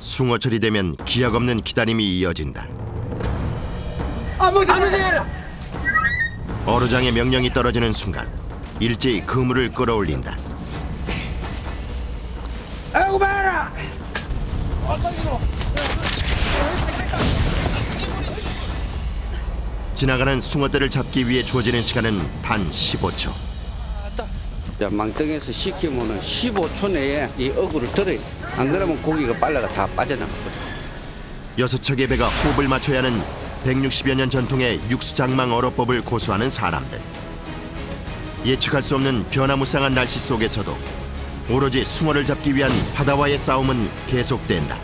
숭어철이 되면 기약 없는 기다림이 이어진다. 아버지! 어루장의 명령이 떨어지는 순간 일제히 그물을 끌어올린다. 아이고 봐라! 지나가는 숭어떼를 잡기 위해 주어지는 시간은 단 15초. 망덩이에서 시키면 15초 내에 이 어구를 들어야 돼. 안 그러면 고기가 빨라가 다 빠져나가거든. 6척의 배가 호흡을 맞춰야 하는 160여 년 전통의 육수장망 어로법을 고수하는 사람들. 예측할 수 없는 변화무쌍한 날씨 속에서도 오로지 숭어를 잡기 위한 바다와의 싸움은 계속된다.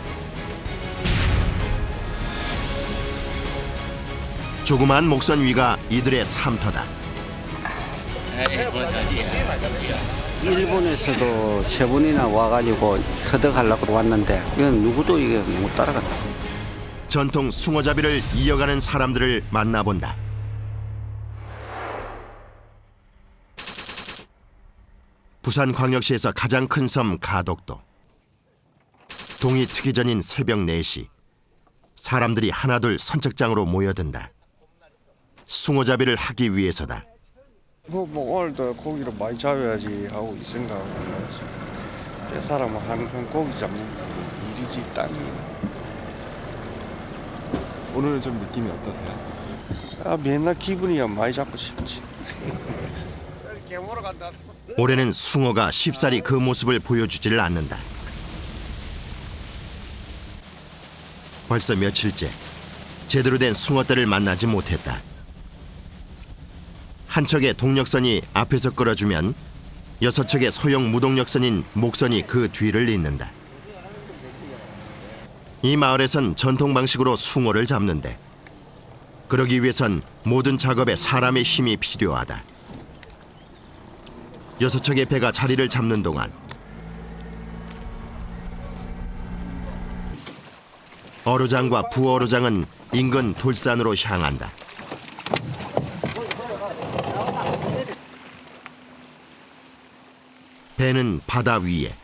조그마한 목선 위가 이들의 삶터다. 일본에서도 3번이나 와가지고 터득하려고 왔는데 이건 누구도 이게 못 따라간다. 전통 숭어잡이를 이어가는 사람들을 만나본다. 부산광역시에서 가장 큰 섬 가덕도. 동이 트기 전인 새벽 4시 사람들이 하나둘 선착장으로 모여든다. 숭어잡이를 하기 위해서다. 뭐 오늘도 고기를 많이 잡아야지 하고 이 생각을 해야지. 이 사람은 항상 고기 잡는 일이지 땅이. 오늘은 좀 느낌이 어떠세요? 맨날 기분이야 많이 잡고 싶지. 올해는 숭어가 쉽사리 그 모습을 보여주지를 않는다. 벌써 며칠째 제대로 된 숭어떼를 만나지 못했다. 한 척의 동력선이 앞에서 끌어주면 6척의 소형 무동력선인 목선이 그 뒤를 잇는다. 이 마을에선 전통 방식으로 숭어를 잡는데 그러기 위해선 모든 작업에 사람의 힘이 필요하다. 6척의 배가 자리를 잡는 동안 어루장과 부어루장은 인근 돌산으로 향한다. 배는 바다 위에.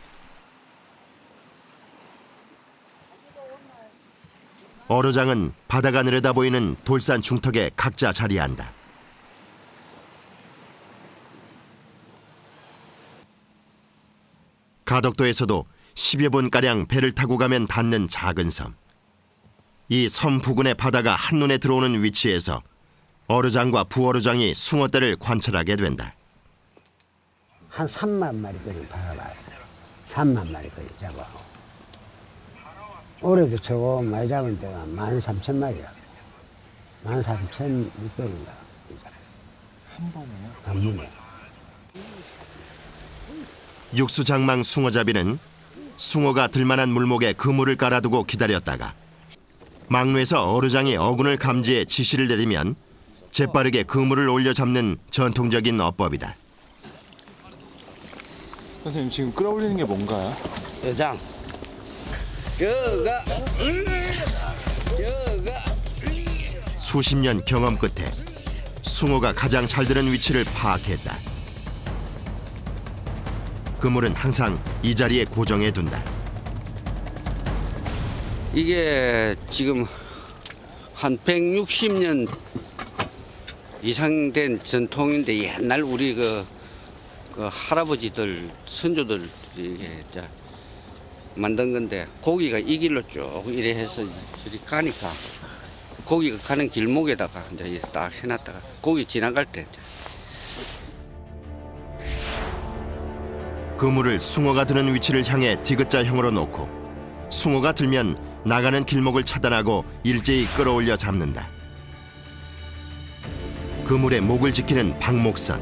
어루장은 바다가 내려다보이는 돌산 중턱에 각자 자리한다. 가덕도에서도 10여 분가량 배를 타고 가면 닿는 작은 섬. 이 섬 부근의 바다가 한눈에 들어오는 위치에서 어루장과 부어루장이 숭어떼를 관찰하게 된다. 한 3만 마리 거리 받아봤어요. 3만 마리 거리 잡아. 올해도 저거 많이 잡은 데가 13,000마리야. 13,600인가. 한 번에요? 한 번에. 육수장망 숭어잡이는 숭어가 들만한 물목에 그물을 깔아두고 기다렸다가 막루에서 어루장이 어군을 감지해 지시를 내리면 재빠르게 그물을 올려 잡는 전통적인 어법이다. 선생님 지금 끌어올리는 게 뭔가요? 여장 여가 수십 년 경험 끝에 숭어가 가장 잘 드는 위치를 파악했다. 그물은 항상 이 자리에 고정해 둔다. 이게 지금 한 160년 이상 된 전통인데 옛날 우리 그 할아버지들 선조들 이게 만든 건데 고기가 이 길로 쭉 이래 해서 저리 가니까 고기가 가는 길목에다가 이제 딱 해놨다가 고기 지나갈 때 그물을 숭어가 드는 위치를 향해 디귿자형으로 놓고 숭어가 들면 나가는 길목을 차단하고 일제히 끌어올려 잡는다. 그물의 목을 지키는 박목선,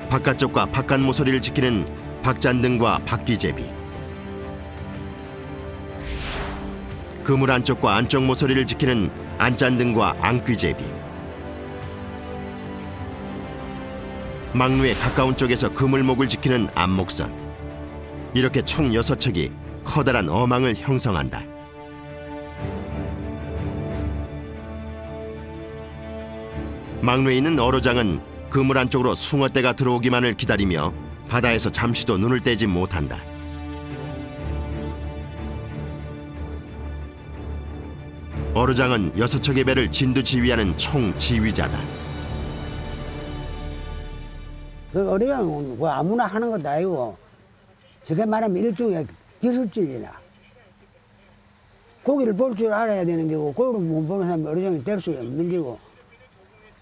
바깥쪽과 바깥 모서리를 지키는 박잔등과 박귀제비, 그물 안쪽과 안쪽 모서리를 지키는 안잔등과 안귀제비, 막루에 가까운 쪽에서 그물목을 지키는 안목선, 이렇게 총 6척이 커다란 어망을 형성한다. 막루에 있는 어루장은 그물 안쪽으로 숭어떼가 들어오기만을 기다리며 바다에서 잠시도 눈을 떼지 못한다. 어르장은 6척의 배를 진두지휘하는 총지휘자다. 그 어려운 거 아무나 하는 것도 아니고 저게 말하면 일종의 기술직이나 고기를 볼 줄 알아야 되는 거고 고기를 못 보는 사람이 어려장이 될 수 없는 거고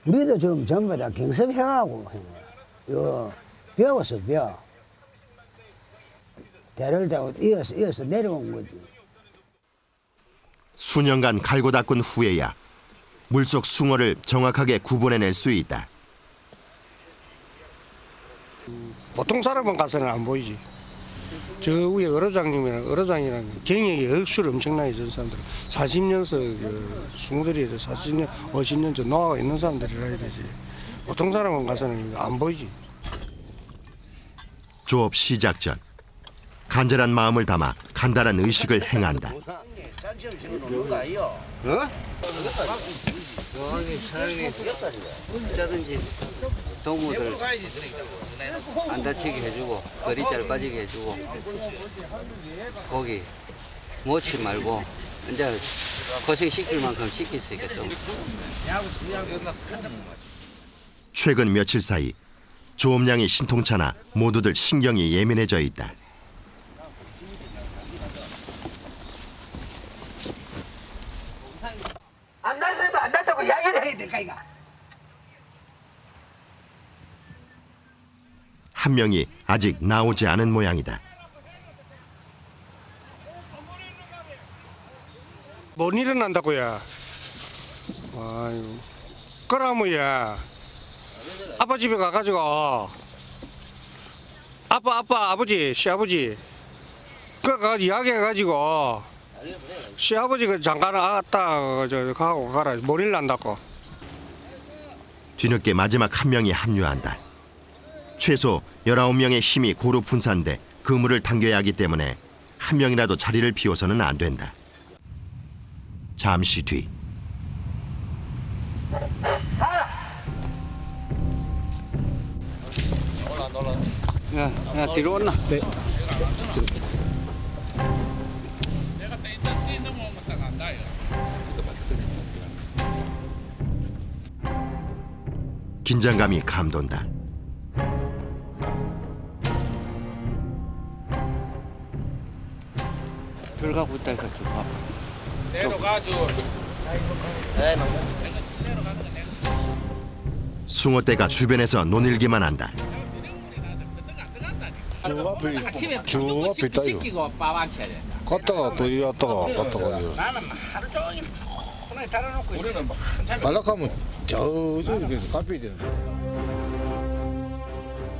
우리도 지금 전부 다 경습해가고 하는 거야. 이거 배웠어 배워. 대를 타고 이어서 내려온 거지. 수년간 갈고 닦은 후에야 물속 숭어를 정확하게 구분해낼 수 있다. 보통 사람은 가서는 안 보이지. 저 위에 어로장이랑 경력이 억수로 엄청나게 전 사람들 40년서 그 숭어들이 40년, 50년 전 노하가 있는 사람들이라 해야 되지. 보통 사람은 가서는 안 보이지. 조업 시작 전 간절한 마음을 담아 간단한 의식을 행한다. 사장님 언제든지 동물들 안 다치게 해주고 거리 잘 빠지게 해주고 고기 놓지 말고 이제 고생시킬 만큼 시킬 수 있겠죠. 최근 며칠 사이 조업량이 신통차나 모두들 신경이 예민해져 있다. 안 났으면 안 났다고 이야기를 해야 될까 이거. 한 명이 아직 나오지 않은 모양이다. 못 일어난다고야. 아유, 그러면야 아빠 집에 가가지고 아버지 시아버지 그가 이야기해가지고 시아버지가 잠깐 왔다 저 가고 가라 못 일어난다고. 뒤늦게 마지막 한 명이 합류한다. 최소 19명의 힘이 고루 분산돼 그물을 당겨야 하기 때문에 한 명이라도 자리를 비워서는 안 된다. 잠시 뒤 야 뒤로 온나? 네. 긴장감이 감돈다. 들어가고 있다니까 좀 봐봐. 숭어떼가 주변에서 노닐기만 한다. 저 앞에 있다 이거. 갔다가 또 이리 왔다가 갔다가 나는 하루 종일 충분히 달아놓고 있어. 말락하면 저기 카페에 되는데.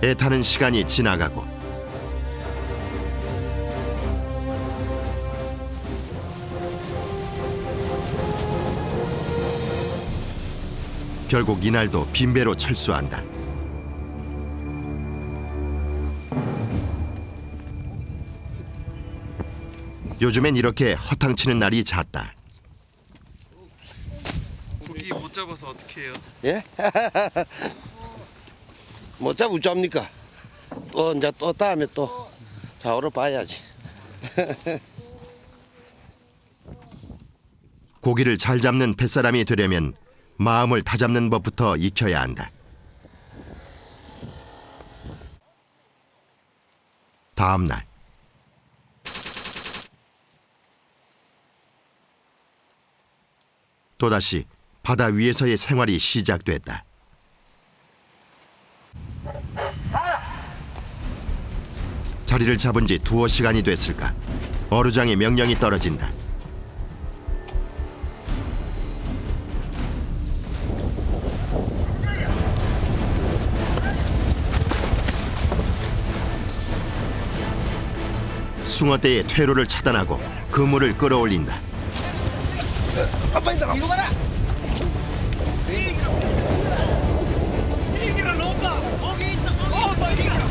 애타는 시간이 지나가고 결국 이날도 빈배로 철수한다. 요즘엔 이렇게 허탕치는 날이 잦다. 고기 못 잡아서 어떻게 해요? 예? 못 잡니까? 또 이제 또 다음에 또 좌우로 봐야지. 고기를 잘 잡는 뱃사람이 되려면 마음을 다잡는 법부터 익혀야 한다. 다음 날 또다시 바다 위에서의 생활이 시작됐다. 자리를 잡은 지 두어 시간이 됐을까 어루장의 명령이 떨어진다. 숭어떼의 퇴로를 차단하고 그물을 끌어올린다. 이리 가라. 이기를 놓다. 거기 있다. 거기 있다.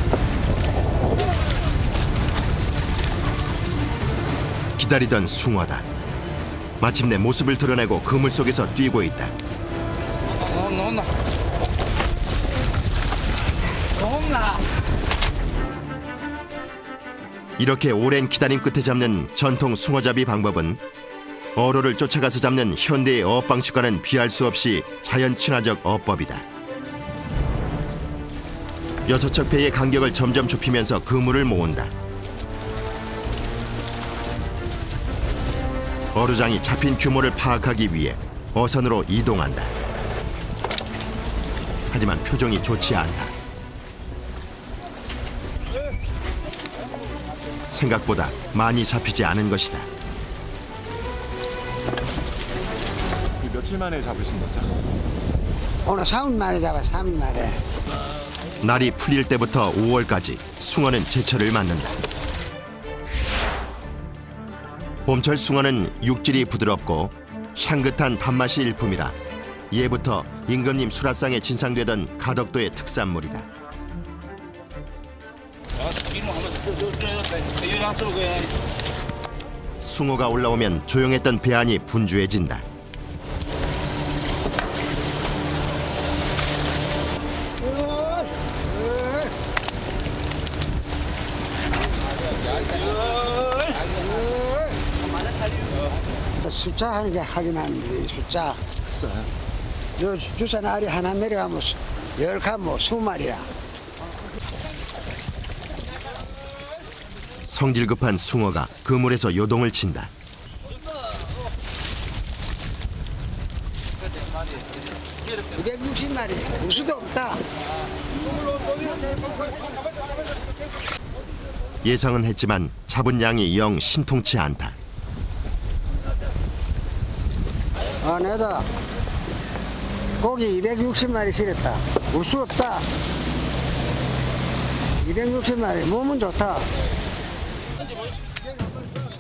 기다리던 숭어다. 마침내 모습을 드러내고 그물 속에서 뛰고 있다. 나온나? 이렇게 오랜 기다림 끝에 잡는 전통 숭어잡이 방법은 어로를 쫓아가서 잡는 현대의 어업 방식과는 비할 수 없이 자연 친화적 어법이다. 6척 배의 간격을 점점 좁히면서 그물을 모은다. 어루장이 잡힌 규모를 파악하기 위해 어선으로 이동한다. 하지만 표정이 좋지 않다. 생각보다 많이 잡히지 않은 것이다. 며칠 만에 잡으신 거죠? 오늘 3일 만에 잡았어. 3일 만에. 날이 풀릴 때부터 5월까지 숭어는 제철을 맞는다. 봄철 숭어는 육질이 부드럽고 향긋한 단맛이 일품이라 예부터 임금님 수라상에 진상되던 가덕도의 특산물이다. 숭어가 올라오면 조용했던 배 안이 분주해진다. 숫자 하는 게 하긴 하는데 숫자. 숫자요? 요 주사 날이 하나 내려가면 10칸 뭐 20마리야. 성질 급한 숭어가 그물에서 요동을 친다. (260마리) 우수도 없다. 예상은 했지만 잡은 양이 영 신통치 않다. 내다 고기 260마리 실었다. 우수 없다. 260마리 몸은 좋다.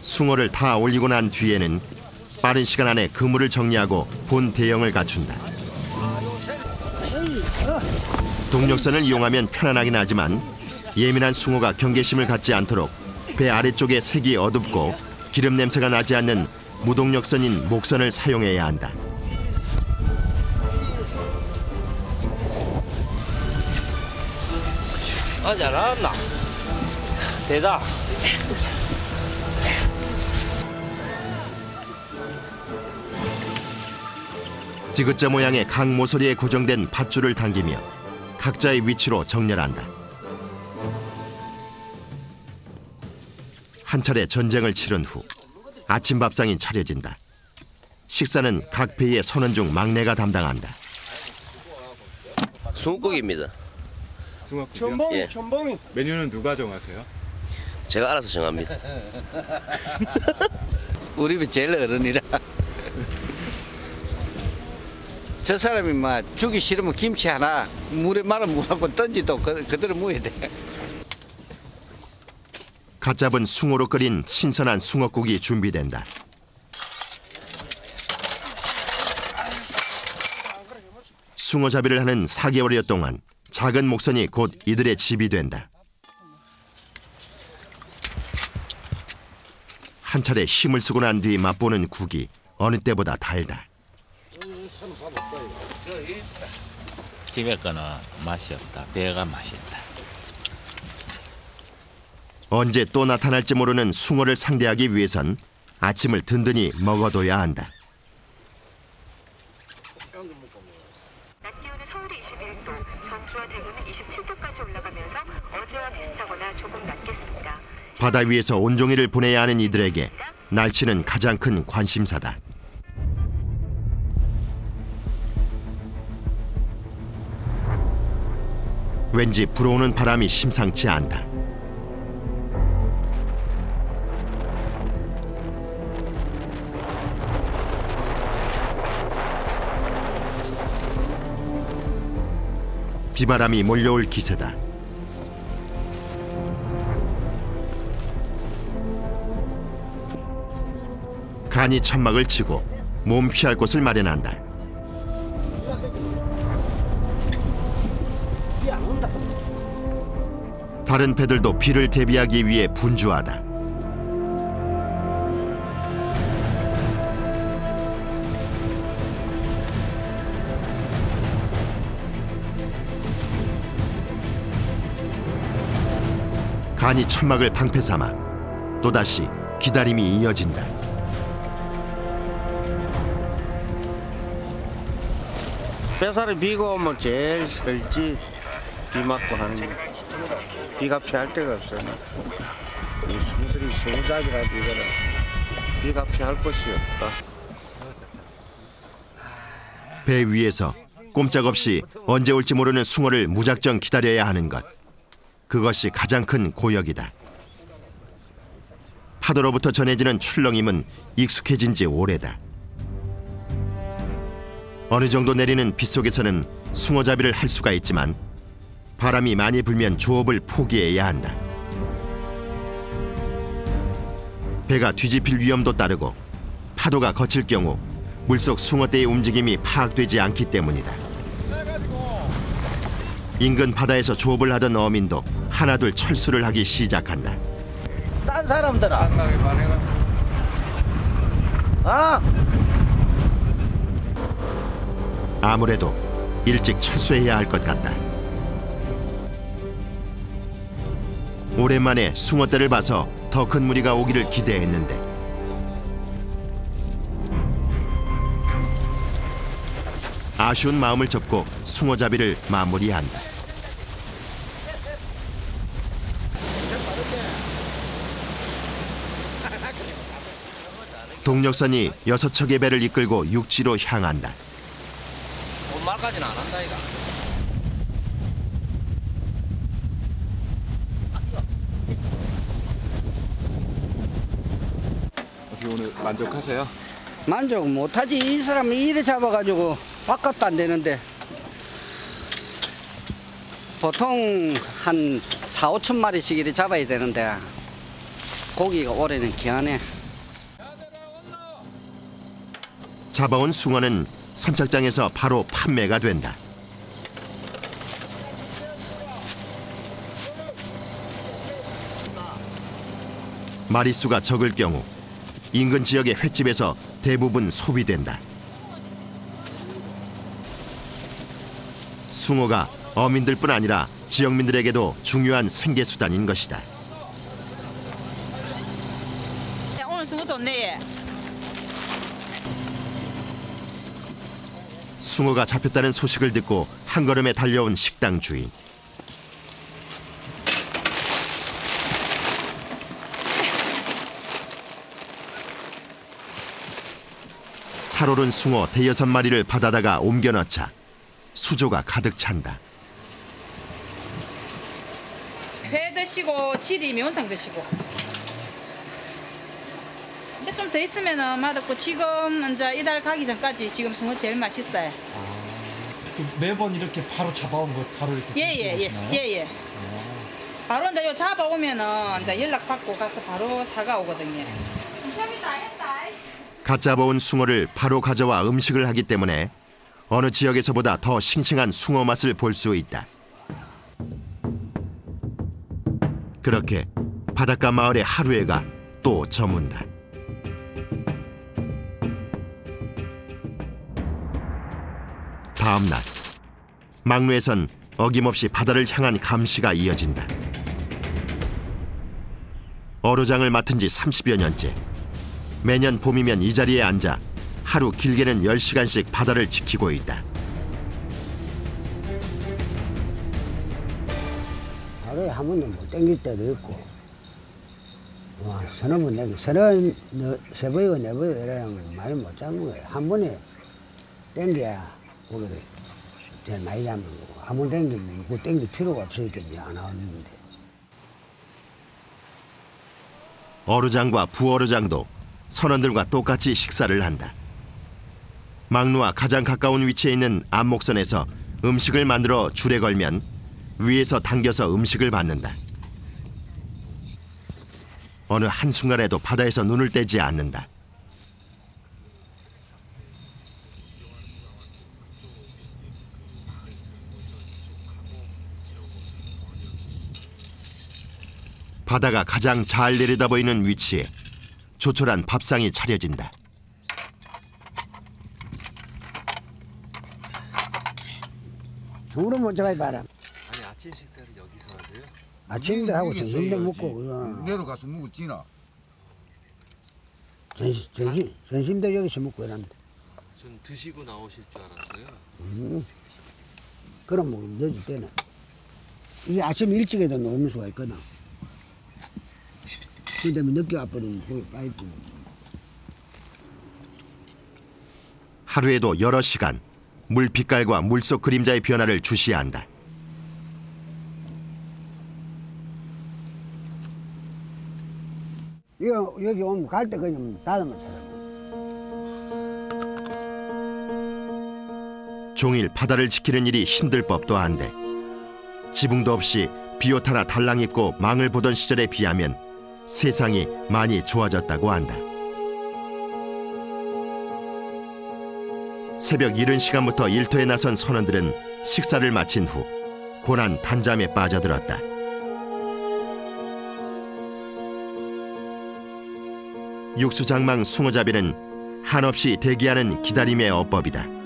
숭어를 다 올리고 난 뒤에는 빠른 시간 안에 그물을 정리하고 본 대형을 갖춘다. 동력선을 이용하면 편안하긴 하지만 예민한 숭어가 경계심을 갖지 않도록 배 아래쪽에 색이 어둡고 기름 냄새가 나지 않는 무동력선인 목선을 사용해야 한다. 잘 나왔나? 대다. 지그자 모양의 강 모서리에 고정된 밧줄을 당기며 각자의 위치로 정렬한다. 한 차례 전쟁을 치른 후 아침 밥상이 차려진다. 식사는 각 배의 선원 중 막내가 담당한다. 숭고기입니다. 숭어국이요? 예. 메뉴는 누가 정하세요? 제가 알아서 정합니다. 우리 집 제일 어른이라. 저 사람이 막 주기 싫으면 김치 하나 물에 말아 무하고 던지도 그대로 무어야 돼. 갓 잡은 숭어로 끓인 신선한 숭어국이 준비된다. 숭어잡이를 하는 4개월여 동안 작은 목선이 곧 이들의 집이 된다. 한 차례 힘을 쓰고 난 뒤 맛보는 국이 어느 때보다 달다. 집에 거는 맛이 없다. 배가 맛있다. 언제 또 나타날지 모르는 숭어를 상대하기 위해선 아침을 든든히 먹어둬야 한다. 낮 기온은 서울이 21도, 전주와 대구는 27도까지 올라가면서 어제와 비슷하거나 조금 낮겠습니다. 바다 위에서 온종일을 보내야 하는 이들에게 날씨는 가장 큰 관심사다. 왠지 불어오는 바람이 심상치 않다. 비바람이 몰려올 기세다. 간이 천막을 치고 몸 피할 곳을 마련한다. 다른 배들도 비를 대비하기 위해 분주하다. 간이 천막을 방패 삼아 또다시 기다림이 이어진다. 뱃살이 비가 오면 제일 설지 비 맞고 하는 게 비가 피할 데가 없어요. 이 숭어들이 숭어잡이라도 이거는 비가 피할 곳이 없다. 배 위에서 꼼짝없이 언제 올지 모르는 숭어를 무작정 기다려야 하는 것. 그것이 가장 큰 고역이다. 파도로부터 전해지는 출렁임은 익숙해진 지 오래다. 어느 정도 내리는 빗속에서는 숭어잡이를 할 수가 있지만 바람이 많이 불면 조업을 포기해야 한다. 배가 뒤집힐 위험도 따르고 파도가 거칠 경우 물속 숭어떼의 움직임이 파악되지 않기 때문이다. 인근 바다에서 조업을 하던 어민도 하나둘 철수를 하기 시작한다. 딴 사람들아. 아! 아무래도 일찍 철수해야 할 것 같다. 오랜만에 숭어떼를 봐서 더 큰 무리가 오기를 기대했는데 아쉬운 마음을 접고 숭어잡이를 마무리한다. 동력선이 6척의 배를 이끌고 육지로 향한다. 말까지는 안 한다 이가. 어떻게 오늘 만족하세요? 만족 못하지. 이 사람이 이래 잡아가지고 밥값도 안 되는데 보통 한 4, 5천 마리씩 이래 잡아야 되는데 고기가 올해는 귀하네. 잡아온 숭어는 선착장에서 바로 판매가 된다. 마리수가 적을 경우 인근 지역의 횟집에서 대부분 소비된다. 숭어가 어민들뿐 아니라 지역민들에게도 중요한 생계수단인 것이다. 오늘 숭어 좋네. 숭어가 잡혔다는 소식을 듣고 한 걸음에 달려온 식당 주인. 살오른 숭어 5-6마리를 받아다가 옮겨 넣자 수조가 가득 찬다. 회 드시고 치리 매운탕 드시고. 이제 좀 더 있으면은 맛없고 지금 이제 이달 가기 전까지 지금 숭어 제일 맛있어요. 매번 이렇게 바로 잡아온 거 바로 이렇게 예예. 바로 이제 요 잡아오면은 이제 연락 받고 가서 바로 사가 오거든요. 갓 잡아온 숭어를 바로 가져와 음식을 하기 때문에 어느 지역에서보다 더 싱싱한 숭어 맛을 볼 수 있다. 그렇게 바닷가 마을의 하루해가 또 저문다. 다음 날 막루에선 어김없이 바다를 향한 감시가 이어진다. 어로장을 맡은 지 30여 년째. 매년 봄이면 이 자리에 앉아 하루 길게는 10시간씩 바다를 지키고 있다. 하루에 한 번도 못 땡길 때도 있고, 서너 번 땡기, 세 번이고 네 번이고 이러면 많이 못 잡는 거예요. 한 번에 땡겨야 고기를 제일 많이 잡는 거고, 한 번 땡기면 그 땡길 필요가 없으니까 안 나오는데. 어루장과 부어루장도 선원들과 똑같이 식사를 한다. 막루와 가장 가까운 위치에 있는 안목선에서 음식을 만들어 줄에 걸면 위에서 당겨서 음식을 받는다. 어느 한순간에도 바다에서 눈을 떼지 않는다. 바다가 가장 잘 내려다 보이는 위치에 조촐한 밥상이 차려진다. 중으로 먼저 가야 봐라. 아니 아침 식사를 여기서 하세요? 아침도 하고 점심도 먹고 내려 가서 먹었지나. 점심도 여기서 먹고 이런다. 전 드시고 나오실 줄 알았어요. 그럼 뭐 넣어줄 때는 이게 아침 일찍 해도 녹을 수가 있거든. 근데 늦게 와버리면 거기 빠이고. 하루에도 여러 시간 물 빛깔과 물속 그림자의 변화를 주시해야 한다. 이거 여기 오면 갈 때 그냥 닫으면 찾아. 종일 바다를 지키는 일이 힘들 법도 한데 지붕도 없이 비옷 하나 달랑 입고 망을 보던 시절에 비하면 세상이 많이 좋아졌다고 한다. 새벽 이른 시간부터 일터에 나선 선원들은 식사를 마친 후 고난 단잠에 빠져들었다. 육수장망 숭어잡이는 한없이 대기하는 기다림의 어법이다.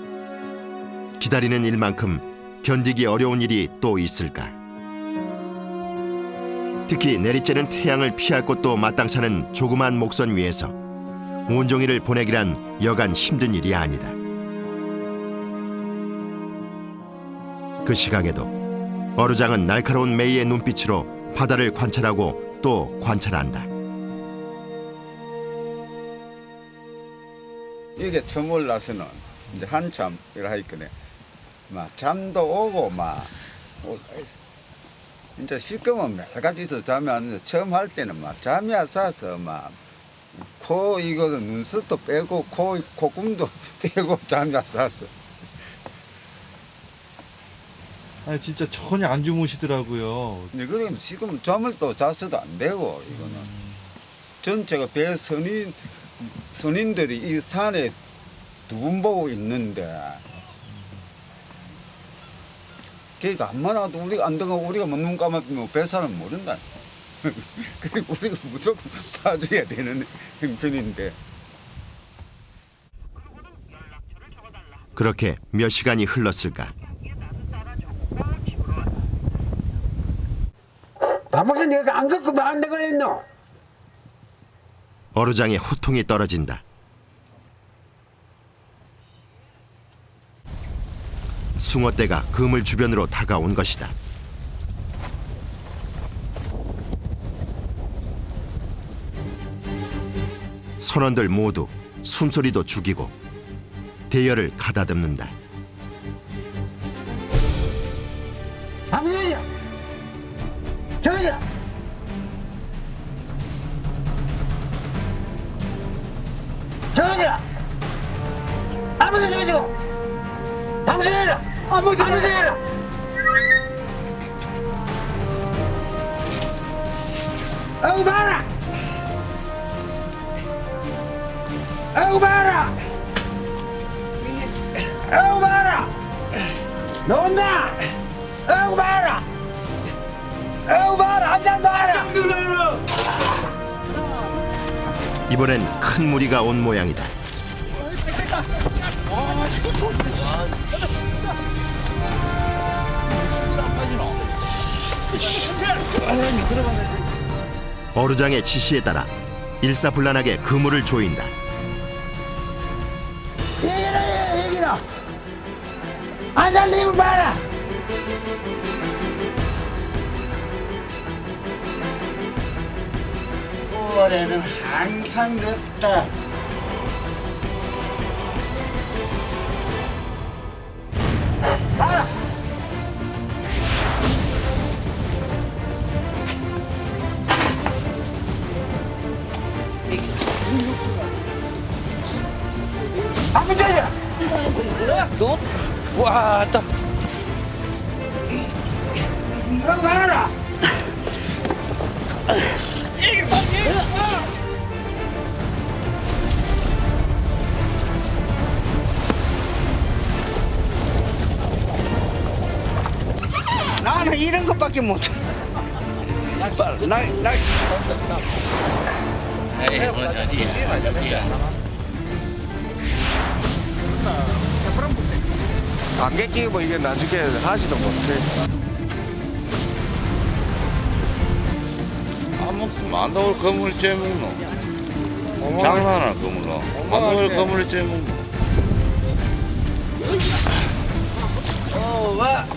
기다리는 일만큼 견디기 어려운 일이 또 있을까? 특히 내리쬐는 태양을 피할 곳도 마땅치 않은 조그만 목선 위에서 온종일을 보내기란 여간 힘든 일이 아니다. 그 시각에도 어루장은 날카로운 매의 눈빛으로 바다를 관찰하고 또 관찰한다. 이게 처음 올라서는 이제 한참 이라 했거든. 막 잠도 오고 막 이제 시끄면 매일같이 있어 잠이 안 오는데 처음 할 때는 막 잠이 안 와서 막 코 이거 눈썹도 빼고 콧구멍도 빼고 잠이 안 왔어. 아니 진짜 전혀 안 주무시더라고요. 근데 그럼 지금 잠을 또 자서도 안 되고 이거는 전체가 배 선인들이 이 산에 두 분 보고 있는데 그러니까 안만 와도 우리가 안 등하고 우리가 눈 감아보면 배사는 모른다. 그리고 우리가 무조건 봐줘야 되는 형편인데. 그렇게 몇 시간이 흘렀을까? 아무튼 내가 안 걷고 안 되겠노? 어루장에 호통이 떨어진다. 숭어떼가 그물 주변으로 다가온 것이다. 선원들 모두 숨소리도 죽이고 대열을 가다듬는다. 아무튼 저기라. 저기라. 아무튼 저기고. 아무튼 저기라. 아무튼 저기라. 아우 봐라. 아우 봐라. 아우 봐라. 나온다. 아우 봐라. 아우 봐라. 한잔 더 하라. 이번엔 큰 무리가 온 모양이다. 어루장의 지시에 따라 일사불란하게 그물을 조인다. 얘기라. 한잔 더 입을 봐라. 올해는 항상 덥다. 봐라. 한번 짜자. 너? 와, 딱. 이거 봐라. 나는 이런 것밖에 못해. 에이, 뭐 저지야. 안개 끼고 이게 나중에 하지도 못해. 안 먹으면 안 나올 거물 째먹노. 장난하나 거물로. 안 나올 거물을 째먹노. 와.